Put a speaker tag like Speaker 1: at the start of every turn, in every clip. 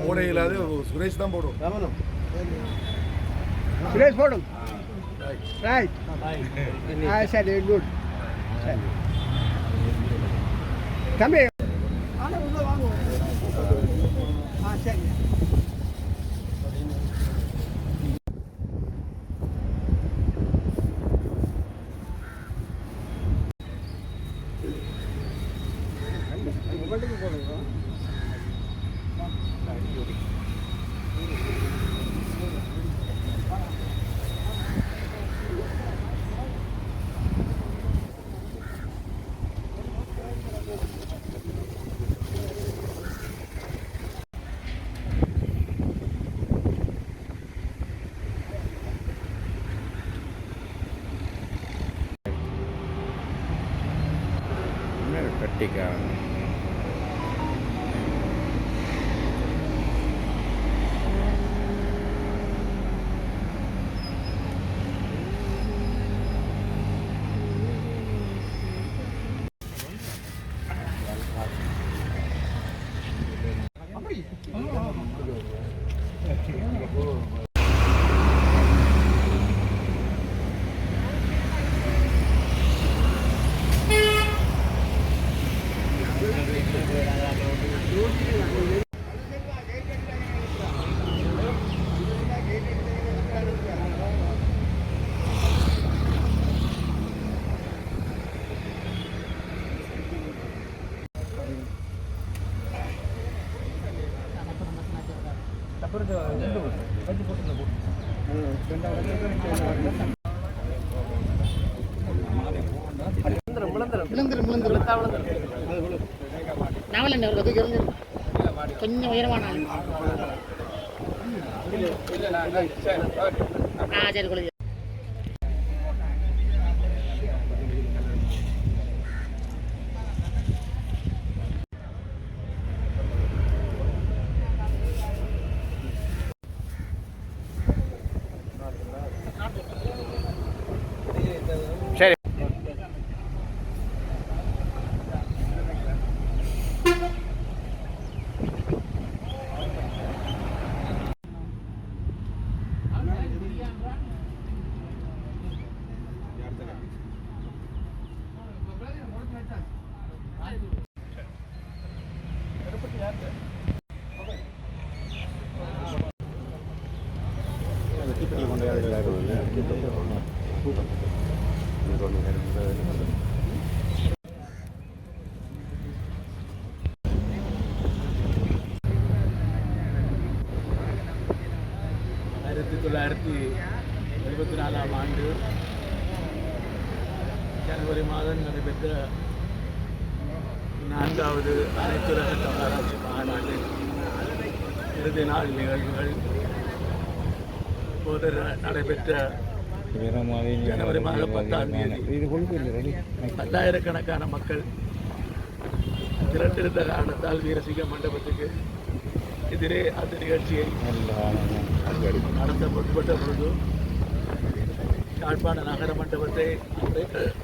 Speaker 1: போட இல்லாத சுரேஷ் தான் போடும்.
Speaker 2: சுரேஷ் போடும். ரைட். சரி குட். தம்பி சரி
Speaker 3: கட்டிக்கா
Speaker 4: கொஞ்சம் உயரமான சரி கொள்ளுங்க.
Speaker 3: சரி
Speaker 5: ஆண்டு ஜனவரி மாதம் நடைபெற்ற 4வது அனைத்துலக தமிழராட்சி மாநாட்டின் இறுதி நாள் நிகழ்வுகள் இப்போது நடைபெற்ற ஜனவரி மாதம் 10ஆம் தேதி 10,000கணக்கான மக்கள் திரண்டிருந்த காரணத்தால் வீரசிங்க மண்டபத்துக்கு எதிரே அந்த நிகழ்ச்சியை நடத்த முற்பட்ட பொழுது யாழ்ப்பாண நகர மண்டபத்தை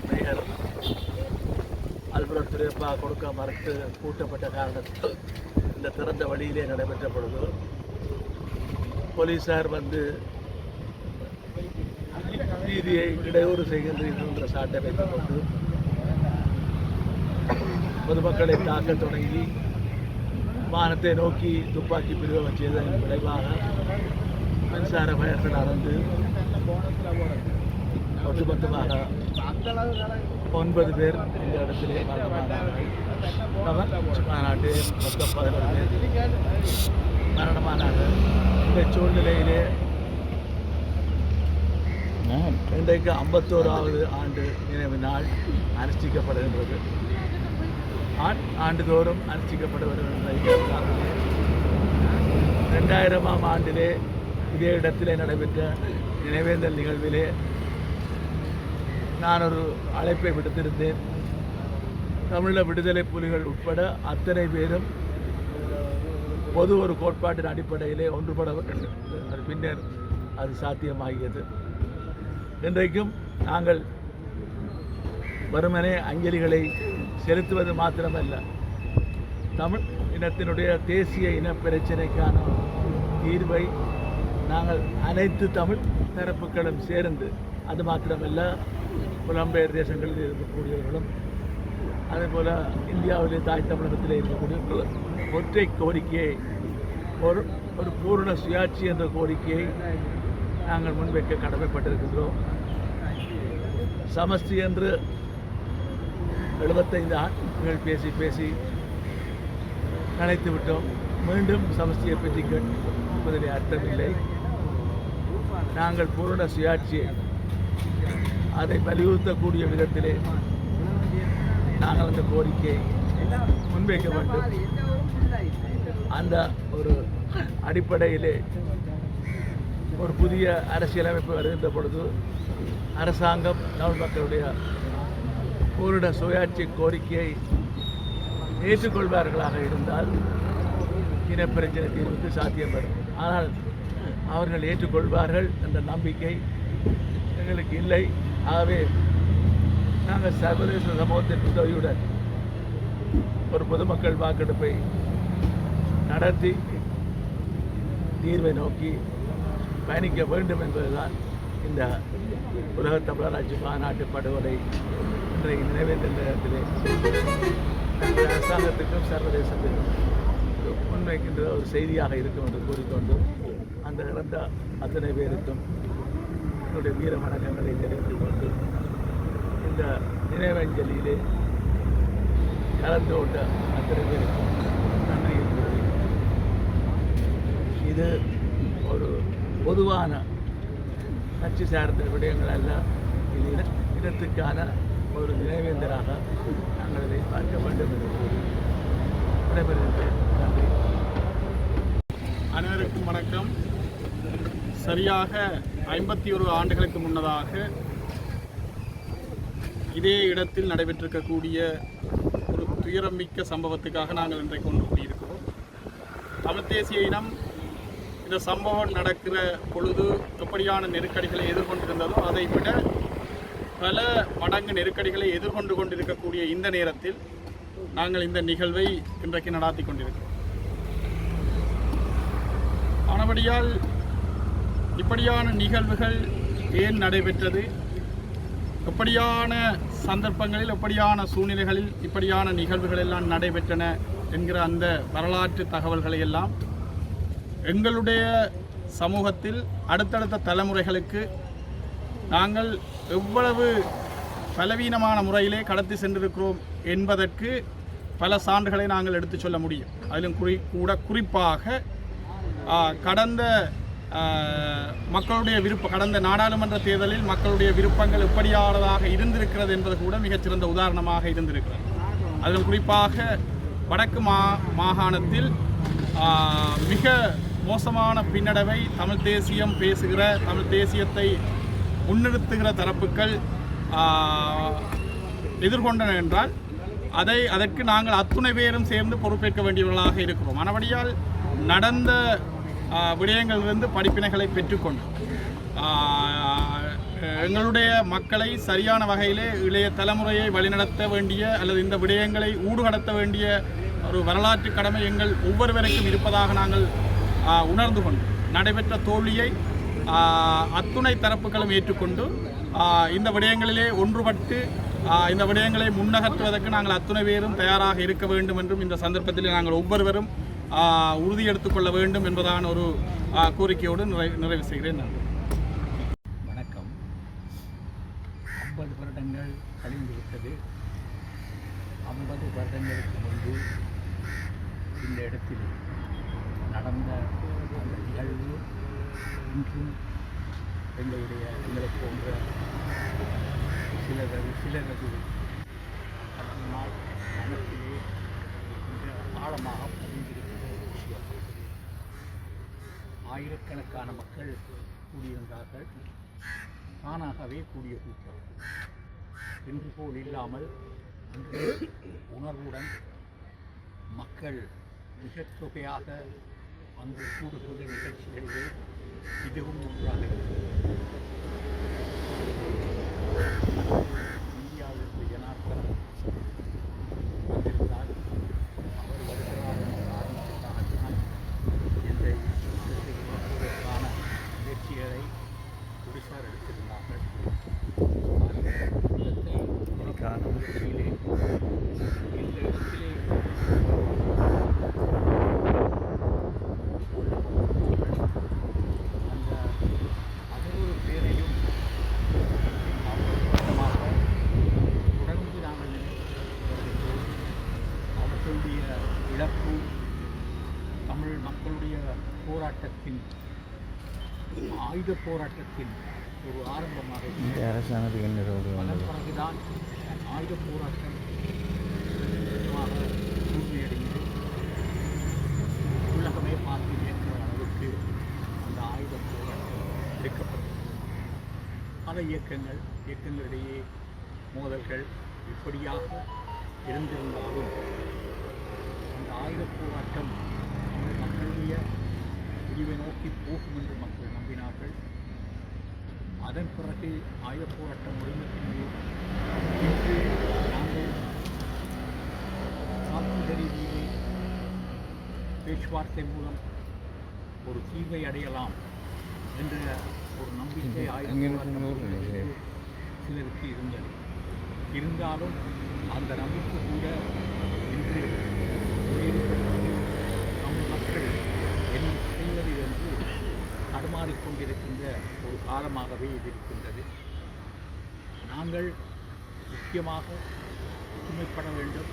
Speaker 5: மேயர் அல்புரத் துரையப்பா கொடுக்க மறுத்து கூட்டப்பட்ட காரணத்தால் இந்த திறந்த வழியிலே நடைபெற்ற பொழுது போலீசார் வந்து வீதியை இடையூறு செய்கின்றீர்கள் என்ற சாட்டை வைத்துக் கொண்டு பொதுமக்களை தாக்க தொடங்கி வானத்தை நோக்கி துப்பாக்கி பிரயோகம் செய்ததன் விளைவாக மின்சார பயத்தில் நடந்து ஒட்டுமொத்தமாக 9 பேர் இந்த இடத்திலே மாநாட்டில் மொத்தம் 11 பேர் மரணமானார்கள். இந்த சூழ்நிலையிலே இன்றைக்கு 51வது ஆண்டு நினைவு நாள் அனுஷ்டிக்கப்படுகின்றது. ஆண்டுதோறும் அனுஷ்டிக்கப்பட்டு வருகின்ற 2000ஆம் ஆண்டிலே இதே இடத்திலே நடைபெற்ற நினைவேந்தல் நிகழ்விலே நான் ஒரு அழைப்பை விடுத்திருந்தேன். தமிழீழ விடுதலை புலிகள் உட்பட அத்தனை பேரும் பொது ஒரு கோட்பாட்டின் அடிப்படையிலே ஒன்றுபட வேண்டும். பின்னர் அது சாத்தியமாகியது. இன்றைக்கும் நாங்கள் வெறுமனே அஞ்சலிகளை செலுத்துவது மாத்திரமல்ல, தமிழ் இனத்தினுடைய தேசிய இன பிரச்சனைக்கான தீர்வை நாங்கள் அனைத்து தமிழ் தரப்புகளும் சேர்ந்து, அது மாத்திரமல்ல புலம்பெயர் தேசங்களில் இருக்கக்கூடியவர்களும் அதேபோல் இந்தியாவிலே தாய் தமிழகத்தில் இருக்கக்கூடிய ஒற்றை கோரிக்கையை ஒரு பூரண சுயாட்சி என்ற கோரிக்கையை நாங்கள் முன்வைக்க கடமைப்பட்டிருக்கின்றோம். சமஸ்தி என்று 75 ஆண்டுகள் பேசி நினைத்து விட்டோம். மீண்டும் சமஸ்தியை பற்றி கேட்பதிலே அர்த்தமில்லை. நாங்கள் பூரண சுயாட்சியை அதை வலியுறுத்தக்கூடிய விதத்திலே நாங்கள் அந்த கோரிக்கையை முன்வைக்க வேண்டும். அந்த ஒரு அடிப்படையிலே ஒரு புதிய அரசியலமைப்பு வருகின்ற பொழுது அரசாங்கம் தமிழ் மக்களுடைய பூரண சுயாட்சி கோரிக்கையை ஏற்றுக்கொள்வார்களாக இருந்தால் இனப்பிரச்சனை தீர்வுக்கு சாத்தியப்படும். ஆனால் அவர்கள் ஏற்றுக்கொள்வார்கள் என்ற நம்பிக்கை எங்களுக்கு இல்லை. ஆகவே நாங்கள் சர்வதேச சமூகத்தின் உதவியுடன் ஒரு பொதுமக்கள் வாக்கெடுப்பை நடத்தி தீர்வை நோக்கி பயணிக்க வேண்டும் என்பதுதான் இந்த உலக தமிழராட்சி மாநாட்டு படுகொலை இன்றைக்கு நினைவேந்த நேரத்திலே அரசாங்கத்துக்கும் சர்வதேசத்துக்கும் முன்வைக்கின்ற ஒரு செய்தியாக இருக்கும் என்று கூறிக்கொண்டு அந்த இறந்த அத்தனை பேருக்கும் என்னுடைய வீர வணக்கங்களை தெரிவித்துக் கொண்டு இந்த நினைவஞ்சலியிலே கலந்து கொண்ட அத்தனை பேருக்கும் நன்றி கூறி, இது ஒரு பொதுவான கட்சி சார்ந்த விடயங்கள் அல்ல. இது இனத்துக்கான ஒரு நினைவேந்தராக நாங்கள் இதை பார்க்க வேண்டும் என்று கூறி விடைபெறுகின்றேன். நன்றி.
Speaker 6: அனைவருக்கும் வணக்கம். சரியாக 51 ஆண்டுகளுக்கு முன்னதாக இதே இடத்தில் நடைபெற்றிருக்கக்கூடிய ஒரு துயரமிக்க சம்பவத்துக்காக நாங்கள் இன்றைக்கு ஒன்று கூடியிருக்கிறோம். தமிழ் தேசிய இனம் இந்த சம்பவம் நடக்கிற பொழுது எப்படியான நெருக்கடிகளை எதிர்கொண்டிருந்ததோ அதை விட பல மடங்கு நெருக்கடிகளை எதிர்கொண்டு கொண்டிருக்கக்கூடிய இந்த நேரத்தில் நாங்கள் இந்த நிகழ்வை இன்றைக்கு நடாத்தி கொண்டிருக்கிறோம். ஆனபடியால் இப்படியான நிகழ்வுகள் ஏன் நடைபெற்றது, எப்படியான சந்தர்ப்பங்களில் எப்படியான சூழ்நிலைகளில் இப்படியான நிகழ்வுகள் எல்லாம் நடைபெற்றன என்கிற அந்த வரலாற்று தகவல்களை எல்லாம் எங்களுடைய சமூகத்தில் அடுத்தடுத்த தலைமுறைகளுக்கு நாங்கள் எவ்வளவு பலவீனமான முறையிலே கடத்தி சென்றிருக்கிறோம் என்பதற்கு பல சான்றுகளை நாங்கள் எடுத்து சொல்ல முடியும். அதிலும் குறிப்பாக கடந்த மக்களுடைய கடந்த நாடாளுமன்ற தேர்தலில் மக்களுடைய விருப்பங்கள் எப்படியானதாக இருந்திருக்கிறது என்பது கூட மிகச்சிறந்த உதாரணமாக இருந்திருக்கிறது. அதில் குறிப்பாக வடக்கு மாகாணத்தில் மிக மோசமான பின்னடைவை தமிழ் தேசியம் பேசுகிற, தமிழ் தேசியத்தை முன்னிறுத்துகிற தரப்புகள் எதிர்கொண்டன என்றால் அதற்கு நாங்கள் அத்துணை பேரும் சேர்ந்து பொறுப்பேற்க வேண்டியவர்களாக இருக்கிறோம். மறுபடியால் நடந்த விடயங்களிலிருந்து படிப்பினைகளை பெற்றுக்கொண்டு எங்களுடைய மக்களை சரியான வகையிலே இளைய தலைமுறையை வழிநடத்த வேண்டிய அல்லது இந்த விடயங்களை ஊடுகடத்த வேண்டிய ஒரு வரலாற்று கடமை எங்கள் ஒவ்வொருவருக்கும் இருப்பதாக நாங்கள் உணர்ந்து கொண்டு நடைபெற்ற தோல்வியை அத்துணை தரப்புகளும் ஏற்றுக்கொண்டு இந்த விடயங்களிலே ஒன்றுபட்டு இந்த விடயங்களை முன்னகற்றுவதற்கு நாங்கள் அத்துணை பேரும் தயாராக இருக்க வேண்டும் என்றும் இந்த சந்தர்ப்பத்தில் நாங்கள் ஒவ்வொருவரும் உறுதி எடுத்துக்கொள்ள வேண்டும் என்பதான ஒரு கோரிக்கையோடு நிறைவு செய்கிறேன். நன்றி.
Speaker 5: வணக்கம். 50 வருடங்கள் கழிந்துவிட்டது. 50 வருடங்களுக்கு முன்பு இந்த இடத்தில் நடந்த அந்த நிகழ்வு இன்றும் எங்களை போன்ற சிலரது மனத்திலே ஆழமாக பதிந்திருக்கிறது. ஆயிரக்கணக்கான மக்கள் கூடியிருந்தார்கள். தானாகவே கூடிய கூட்டம். இன்று போல் இல்லாமல் உணர்வுடன் மக்கள் மிக தொகையாக அங்கு கூடுகிற நிகழ்ச்சிகளிலே இதுவும் ஒன்றாக இந்தியாவிலிருந்து ஜனார்த்தனம் வந்திருந்தால் அவர்
Speaker 3: நிகழ்ச்சியிலே இந்த இடத்திலே அந்த 11 பேரையும் அவசரமாக தொடர்ந்து நாங்கள் நினைக்கிறோம். அவர்களுடைய இழப்பு தமிழ் மக்களுடைய போராட்டத்தின் ஆயுத போராட்டத்தின் ஒரு ஆரம்பமாக
Speaker 7: அரசாங்கத்துக்கு என்ன
Speaker 3: அதன் பிறகுதான் ஆயுத போராட்டம் தூய்மையடைந்து உலகமே பார்த்து நிற்கிற அளவுக்கு அந்த ஆயுத போராட்டம் எடுக்கப்பட்டது. பல இயக்கங்களிடையே மோதல்கள் இப்படியாக இருந்திருந்தாலும் அந்த ஆயுத போராட்டம் தமிழ் மக்களுடைய முடிவை நோக்கி போகும் என்று மக்கள் நம்பினார்கள். அதன் பிறகு ஆயுத போராட்டம் முடிந்தபின்பு இன்று நாங்கள் சாத்திய ரீதியிலே பேச்சுவார்த்தை மூலம் ஒரு தீர்வை அடையலாம் என்ற ஒரு நம்பிக்கை சிலருக்கு இருந்தது. இருந்தாலும் அந்த நம்பிக்கை கூட இன்று தமிழ் மக்கள் என்ன செய்வது என்று தடுமாறிக்கொண்டிருக்கின்ற ஒரு காலமாகவே இது இருக்கின்றது. நாங்கள் முக்கியமாக ஒற்றுமைப்பட வேண்டும்.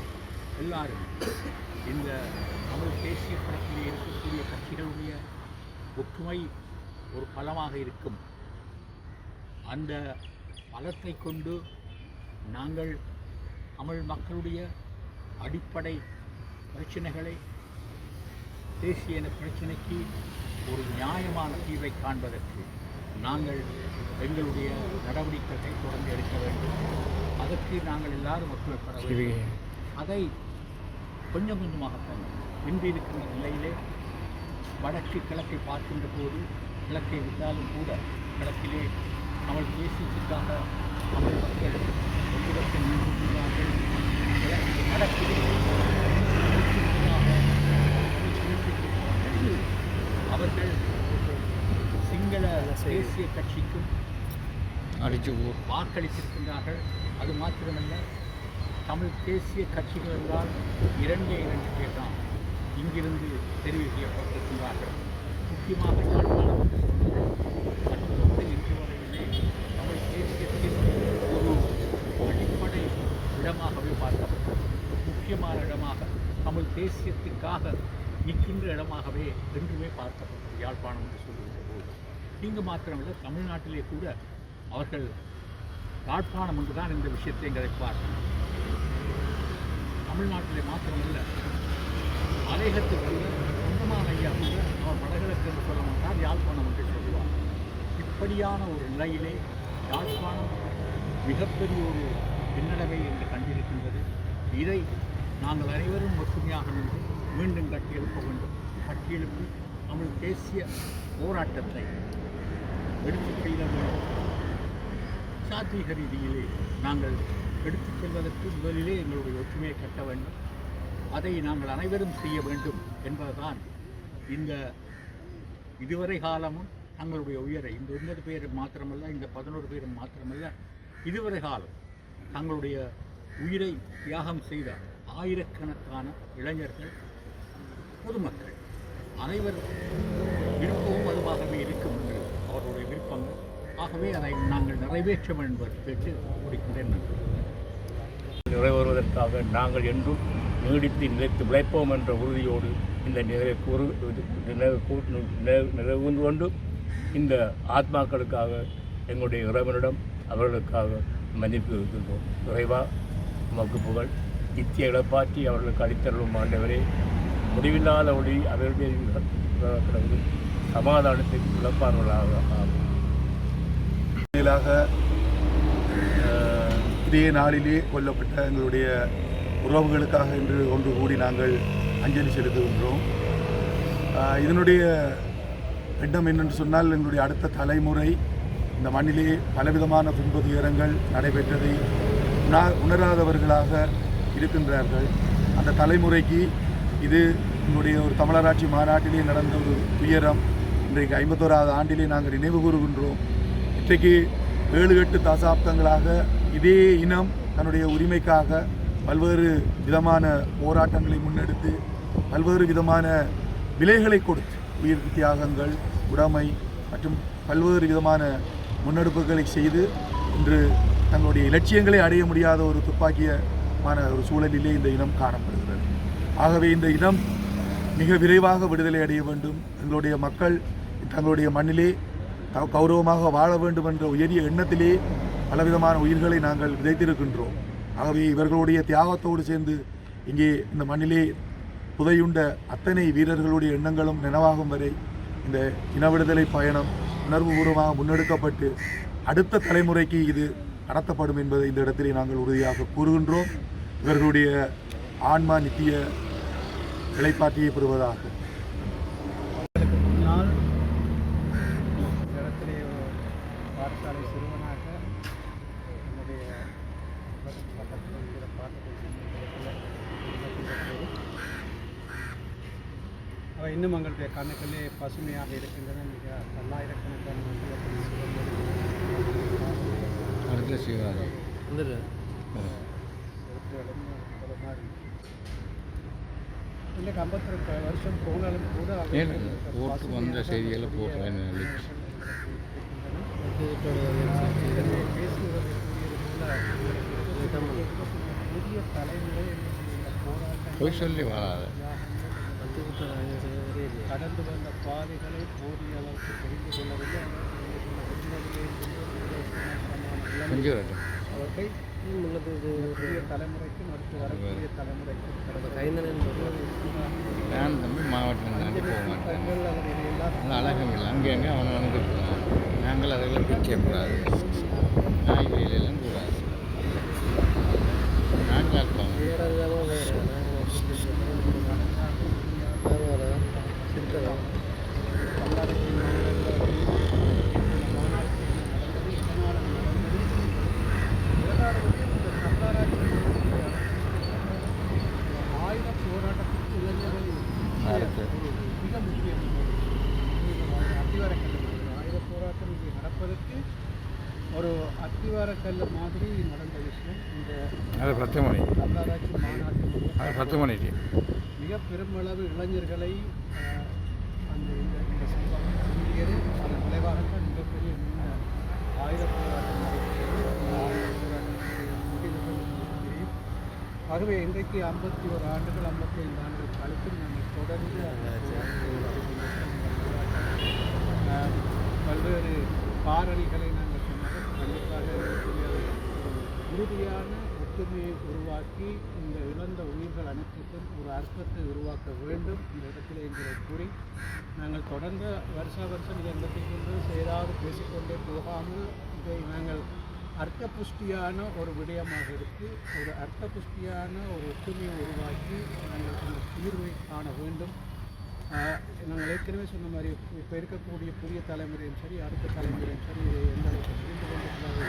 Speaker 3: எல்லாரும் இந்த தமிழ் தேசிய படத்திலே இருக்கக்கூடிய கட்சிகளுடைய ஒற்றுமை ஒரு பலமாக இருக்கும். அந்த பலத்தை கொண்டு நாங்கள் தமிழ் மக்களுடைய அடிப்படை பிரச்சனைகளை தேசிய பிரச்சனைக்கு ஒரு நியாயமான தீர்வை காண்பதற்கு நாங்கள் எங்களுடைய நடவடிக்கைகளை தொடர்ந்து எடுக்க வேண்டும். அதற்கு நாங்கள் எல்லாரும் ஒத்துழைப்பட வேண்டும். அதை கொஞ்சம் கொஞ்சமாகத்தான் இன்று இருக்கின்ற நிலையிலே வடக்கு கிழக்கை பார்க்கின்ற போது கிழக்கை விட்டாலும் கூட கிழக்கிலே தமிழ் தேசியத்துக்காக தமிழ் மக்கள் எவ்விடத்தில் நின்றுள்ளார்கள். வடக்கிலே அவர்கள் சிங்கள தேசிய கட்சிக்கும் வாக்களித்திருக்கின்றார்கள். அது மாத்திரமல்ல, தமிழ் தேசிய கட்சிகள் என்றால் 2 பேர் தான் இங்கிருந்து தெரிவு செய்யப்பட்டிருக்கின்றார்கள். முக்கியமாக இன்று வரையிலே தமிழ் தேசியத்தின் ஒரு அடிப்படை இடமாகவே பார்க்கப்பட்டது. முக்கியமான இடமாக தமிழ் தேசியத்திற்காக நிற்கின்ற இடமாகவே என்றுமே பார்க்கப்பட்டது யாழ்ப்பாணம் என்று சொல்லுகின்ற போது. இங்கு மாத்திரமல்ல, தமிழ்நாட்டிலே கூட அவர்கள் யாழ்ப்பாணம் என்றுதான் இந்த விஷயத்தை கிடைப்பார்கள். தமிழ்நாட்டிலே மாத்திரமல்ல, மலையகத்துக்கு சொந்தமான ஐயா கூட அவர் வடகிழக்கு என்று சொல்ல மாட்டார், யாழ்ப்பாணம் என்று சொல்லுவார். இப்படியான ஒரு நிலையிலே யாழ்ப்பாணம் மிகப்பெரிய ஒரு பின்னடைவை என்று கண்டிருக்கின்றது. இதை நாங்கள் அனைவரும் ஒற்றுமையாக நின்று மீண்டும் கட்டியெழுப்ப வேண்டும். கட்டியெழுப்பி தமிழ் தேசிய போராட்டத்தை எடுத்துச் செல்ல வேண்டும். சாத்வீக ரீதியிலே நாங்கள் எடுத்துச் செல்வதற்கு முதலிலே எங்களுடைய ஒற்றுமையை கட்ட வேண்டும். அதை நாங்கள் அனைவரும் செய்ய வேண்டும் என்பதுதான் இந்த இதுவரை காலமும் தங்களுடைய உயரை இந்த 9 பேர் மாத்திரமல்ல, இந்த 11 பேரும் மாத்திரமல்ல, இதுவரை காலம் தங்களுடைய உயிரை தியாகம் செய்த ஆயிரக்கணக்கான இளைஞர்கள், பொதுமக்கள் அனைவரும் விருப்பமும் அதுவாகவே இருக்கும் என்று அவர்களுடைய விருப்பங்கள். ஆகவே அதை நாங்கள் நிறைவேற்ற வேண்டும் என்று கேட்டு முடிக்கின்றேன்.
Speaker 8: நிறைவேறுவதற்காக நாங்கள் என்றும் நீடித்து நிலைத்து விளைப்போம் என்ற உறுதியோடு இந்த நிறைவு கொண்டு இந்த ஆத்மாக்களுக்காக எங்களுடைய இறைவனிடம் அவர்களுக்காக மன்னிப்பு இருக்கின்றோம். இறைவா, உமக்கு புகழ். நித்திய இழப்பாற்றி அவர்களுக்கு அளித்தருளும் ஆண்டவரே, முடிவில்லாத ஒளி அவர்களுடைய கடவுள் சமாதானத்தை இழப்பார்களாக ஆகும்.
Speaker 1: இதே நாளிலே கொல்லப்பட்ட எங்களுடைய உறவுகளுக்காக இன்று ஒன்று கூடி நாங்கள் அஞ்சலி செலுத்துகின்றோம். இதனுடைய எண்ணம் என்னென்று சொன்னால், எங்களுடைய அடுத்த தலைமுறை இந்த மண்ணிலே பலவிதமான துன்ப துயரங்கள் நடைபெற்றதை உணராதவர்களாக இருக்கின்றார்கள். அந்த தலைமுறைக்கு இது எங்களுடைய ஒரு தமிழராட்சி மாநாட்டிலே நடந்த ஒரு துயரம். இன்றைக்கு 51வது ஆண்டிலே நாங்கள் நினைவு கூறுகின்றோம். இன்றைக்கு 7-8 தசாப்தங்களாக இதே இனம் தன்னுடைய உரிமைக்காக பல்வேறு விதமான போராட்டங்களை முன்னெடுத்து பல்வேறு விதமான விலைகளை கொடுத்து உயிர் தியாகங்கள் உடைமை மற்றும் பல்வேறு விதமான முன்னெடுப்புகளை செய்து இன்று தங்களுடைய இலட்சியங்களை அடைய முடியாத ஒரு துப்பாக்கியமான ஒரு சூழலிலே இந்த இனம் காணப்படுகிறது. ஆகவே இந்த இனம் மிக விரைவாக விடுதலை அடைய வேண்டும். எங்களுடைய மக்கள் தங்களுடைய மண்ணிலே கௌரவமாக வாழ வேண்டும் என்ற உயரிய எண்ணத்திலே பலவிதமான உயிர்களை நாங்கள் விதைத்திருக்கின்றோம். ஆகவே இவர்களுடைய தியாகத்தோடு சேர்ந்து இங்கே இந்த மண்ணிலே புதையுண்ட அத்தனை வீரர்களுடைய எண்ணங்களும் நினைவாகும் வரை இந்த இன விடுதலை பயணம் உணர்வுபூர்வமாக முன்னெடுக்கப்பட்டு அடுத்த தலைமுறைக்கு இது நடத்தப்படும் என்பதை இந்த இடத்திலே நாங்கள் உறுதியாக கூறுகின்றோம். இவர்களுடைய ஆன்மா நித்திய இளைப்பாற்றியை பெறுவதாக.
Speaker 2: முன்னால் இடத்திலே பாடசாலை சிறுவனாக என்னுடைய பக்கத்தில் இருக்கிற அவை இன்னும் எங்களுடைய கண்ணுக்களே பசுமையாக இருக்கின்றன. மிக பல்லாயிரக்கணக்கான இல்லை 52 வருஷம் போனாலும் கூட
Speaker 8: வந்த செய்திகளை போடுறேன்.
Speaker 2: புதிய தலைமுறை
Speaker 8: போய் சொல்லி வராது.
Speaker 2: கடந்து வந்த பாதைகளை போதிய அளவுக்கு தெரிந்து கொள்ளவில்லை. அவர்கள் புதிய தலைமுறைக்கும் அடுத்து வரக்கூடிய தலைமுறைக்கும்
Speaker 8: நான் தம்பி மாவட்டம் தாண்டி போக மாட்டேன். அது அழகம் இல்லை. அங்கே அங்கே அவனை வந்துருக்கலாம். நாங்கள் அதெல்லாம் பிரிக்கக்கூடாது. நாய்களிலெல்லாம் கூடாது. நாங்கள் இருப்பாங்க.
Speaker 2: மிக முக்கியம். அத்திவாரக்கல் ஆயுத போராட்டம் இங்கே நடப்பதற்கு ஒரு அத்திவாரக்கல் மாதிரி நடந்த விஷயம் இந்த உள்ளாராட்சி மாநாட்டில் மிக பெருமளவு இளைஞர்களை அந்த இந்த செல்வாக்கு அதன் விளைவாகத்தான் மிகப்பெரிய ஆயுத போராட்டம் ஆகவே இன்றைக்கு 51 ஆண்டுகள் 55 ஆண்டுகள் கழித்து நாங்கள் தொடர்ந்து பல்வேறு பாரணிகளை நாங்கள் சொன்னாலும் கண்டிப்பாக உறுதியான ஒற்றுமையை உருவாக்கி இந்த இழந்த உயிர்கள் அனைத்துக்கும் ஒரு அர்த்தத்தை உருவாக்க வேண்டும் இந்த இடத்தில் எங்களை கூறி நாங்கள் தொடர்ந்து வருஷம் இதை நடத்திக்கொண்டு ஏதாவது பேசிக்கொண்டே போகாமல் இதை நாங்கள் அர்த்த புஷ்டியான ஒரு விடயமாக எடுத்து ஒரு அர்த்த புஷ்டியான ஒரு ஒற்றுமையை உருவாக்கி நாங்கள் அந்த தீர்வை காண வேண்டும். நாங்கள் ஏற்கனவே சொன்ன மாதிரி இப்போ இருக்கக்கூடிய புதிய தலைமுறையும் சரி அடுத்த தலைமுறையும் சரி இதை எந்த அளவுக்கு புரிந்து கொண்டிருக்கிறார்கள்.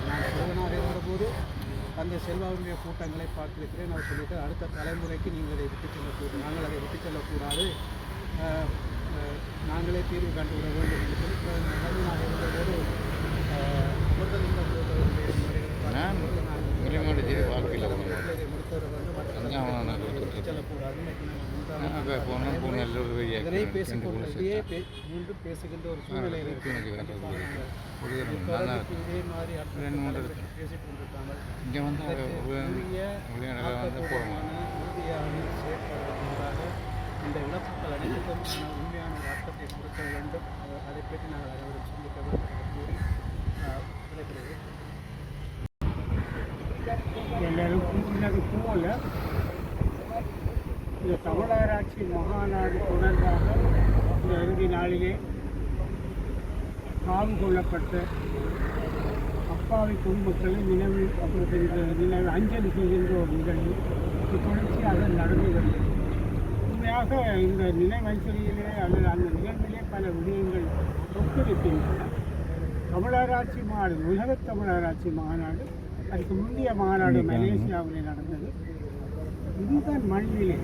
Speaker 2: நான் சிறுவனாக இருந்தபோது அந்த செல்வாவுடைய கூட்டங்களை பார்த்திருக்கிறேன். அவர் சொல்லிட்டு அடுத்த தலைமுறைக்கு நீங்கள் அதை விட்டுச் செல்லக்கூடாது, நாங்கள் அதை விட்டுச் செல்லக்கூடாது, நாங்களே தீர்வு கண்டுவிட வேண்டும் என்று சொல்லி நான் இருந்தபோது
Speaker 8: நான் உரிமையோடு செய்து வாழ்க்கையில்
Speaker 2: இதனை பேசிக்கொண்டே மீண்டும் பேசுகின்ற ஒரு சூழ்நிலை இதே மாதிரி பேசிக் கொண்டிருக்காங்க.
Speaker 8: இங்கே வந்து
Speaker 2: செயற்பாடுகளாக இந்த இழப்புகள் அனைத்துக்கும் உண்மையான ஒரு அர்த்தத்தை கொடுக்க வேண்டும். அதை பற்றி நாங்கள் அனைவரும் சிந்திக்க வேண்டும் என்று கூறி எல்லாருக்கும் முன்னது போல இந்த தமிழராட்சி மகாநாடு தொடர்பாக இந்த இறுதி நாளிலே காவு கொள்ளப்பட்ட அப்பாவி குடும்பங்களை நினைவு அஞ்சலி செய்கின்ற ஒரு நிகழ்வு தொடர்ச்சியாக நடந்து வருகிறது. உண்மையாக இந்த நினைவஞ்சலியிலே அல்லது அந்த நிகழ்விலே பல விடயங்கள் ஒத்துழைக்கின்றன. தமிழராட்சி மாநாடு உலகத் தமிழராட்சி மாநாடு அதுக்கு முந்தைய மாநாடு மலேசியாவிலே நடந்தது. இந்த மண்ணிலே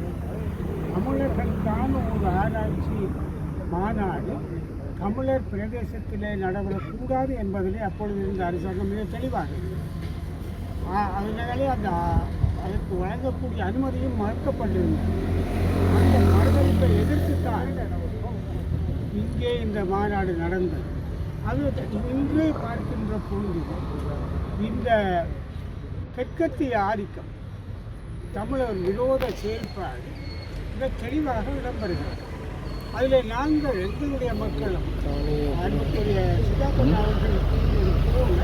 Speaker 2: தமிழர்களுக்கான ஒரு ஆராய்ச்சி மாநாடு தமிழர் பிரதேசத்திலே நடைபெறக்கூடாது என்பதிலே அப்பொழுது இருந்த அரசாங்கம் மிக தெளிவாக அதனாலே அதற்கு வழங்கக்கூடிய அனுமதியும் மறுக்கப்பட்டிருந்தது. அந்த மறுதளிப்பை எதிர்த்துத்தான் இங்கே இந்த மாநாடு நடந்தது. அது இன்றே பார்க்கின்ற பொழுது இந்த தெற்கத்திய ஆதிக்கம், தமிழர் விரோத செயல்பாடு மிக தெளிவாக இடம்பெறுகிறது. அதில் நாங்கள் எங்களுடைய மக்களும் அன்புக்குரிய சிதாபன் அவர்கள் போல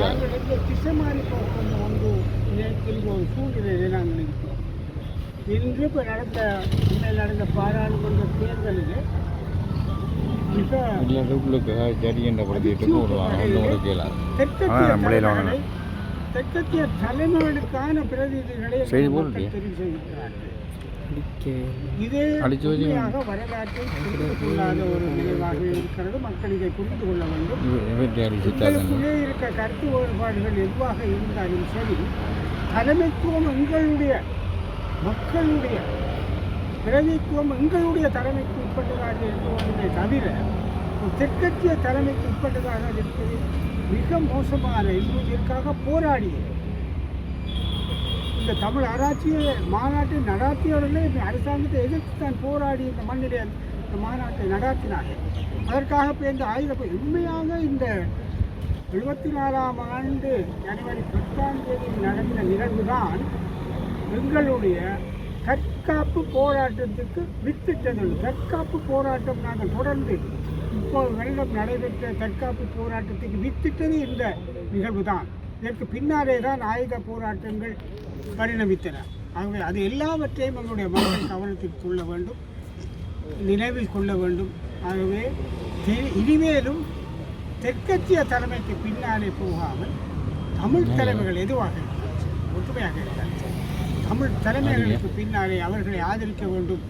Speaker 2: நாங்கள் எந்த திசை மாறி போகின்ற ஒன்று நினைக்கின்ற ஒரு சூழ்நிலையை நாங்கள் இருக்கிறோம். இன்று இப்போ நடந்த பாராளுமன்ற தேர்தலில் மிக தெற்கத்திய தலைமைகளுக்கான பிரதிநிதிகளை தெரிவு செய்கிறார்கள். இதே உண்மையாக வரலாற்றை புரிந்து கொள்ளாத ஒரு நிலைவாக இருக்கிறது. மக்கள் இதை புரிந்து கொள்ள வேண்டும். மக்களுக்குள்ளே இருக்க கருத்து வேறுபாடுகள் எதுவாக இருந்தாலும் சரி, தலைமைத்துவம் எங்களுடைய மக்களுடைய பிரதித்துவம் எங்களுடைய தலைமைக்கு உட்பட்டதாக இருப்பதை தவிர தெற்கத்திய தலைமைக்கு உட்பட்டதாக இருப்பது மிக மோசமான இதற்காக போராடியது. இந்த தமிழ் ஆராய்ச்சியை மாநாட்டை நடாத்தியவர்களே இந்த அரசாங்கத்தை எதிர்த்து தான் போராடி இந்த மண்ணிலே இந்த மாநாட்டை நடாத்தினார்கள். அதற்காக இந்த ஆயுத உண்மையாக இந்த 74ஆம் ஆண்டு ஜனவரி 10ஆம் தேதி நடந்த நிகழ்வுதான் எங்களுடைய தற்காப்பு போராட்டத்துக்கு வித்திட்டது. தற்காப்பு போராட்டம் நாங்கள் தொடர்ந்து இப்போது வருடம் நடைபெற்ற தற்காப்பு போராட்டத்துக்கு வித்திட்டது இந்த நிகழ்வு தான். இதற்கு பின்னாலே தான் ஆயுத போராட்டங்கள் பரிணமித்தன. ஆகவே அது எல்லாவற்றையும் எங்களுடைய மக்கள் கவனத்தில் கொள்ள வேண்டும், நினைவில் கொள்ள வேண்டும். ஆகவே இனிமேலும் தெற்கத்திய தலைமைக்கு பின்னாலே போகாமல் தமிழ் தலைமைகள் எதுவாக இருக்கிறார்கள், ஒற்றுமையாக இருக்கிறார்கள், தமிழ் தலைமைகளுக்கு பின்னாலே அவர்களை ஆதரிக்க வேண்டும்.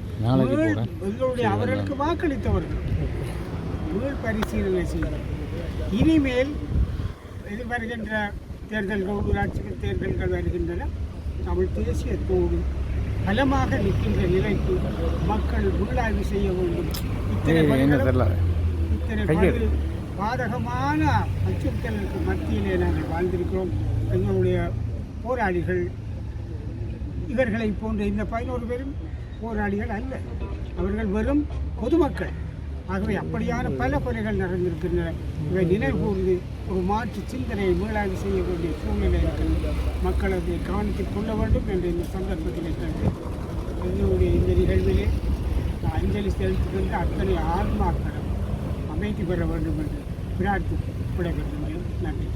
Speaker 2: எங்களுடைய அவர்களுக்கு வாக்களித்தவர்கள் மீள் பரிசீலனை செய்யும். இனிமேல் எதிர்வருகின்ற தேர்தல்கள், உள்ளாட்சிகள் தேர்தல்கள் வருகின்றன. தமிழ் தேசியத்தோடு பலமாக நிற்கின்ற நிலைக்கு மக்கள் உள்ளாய்வு செய்ய வேண்டும். இத்தனை பாதகமான அச்சுறுத்தலுக்கு மத்தியிலே நாங்கள் வாழ்ந்திருக்கிறோம். எங்களுடைய போராளிகள் இவர்களை போன்ற இந்த 11 பேரும் போராளிகள் அல்ல, அவர்கள் வெறும் பொதுமக்கள். ஆகவே அப்படியான பல கொலைகள் நடந்திருக்கின்றன. இவை நினைவு கூர்ந்து ஒரு மாற்று சிந்தனையை மீளாய்வு செய்ய வேண்டிய சூழ்நிலை இருக்கிறது. மக்கள் அதை கவனத்தில் கொள்ள வேண்டும் என்ற இந்த சந்தர்ப்பத்தில் கண்டு எங்களுடைய இந்த நிகழ்விலே அஞ்சலி செலுத்துகின்ற அத்தனை ஆன்மாக்களும் அமைதி பெற வேண்டும் என்று பிரார்த்தித்து விடைபெறுகின்றேன். நன்றி.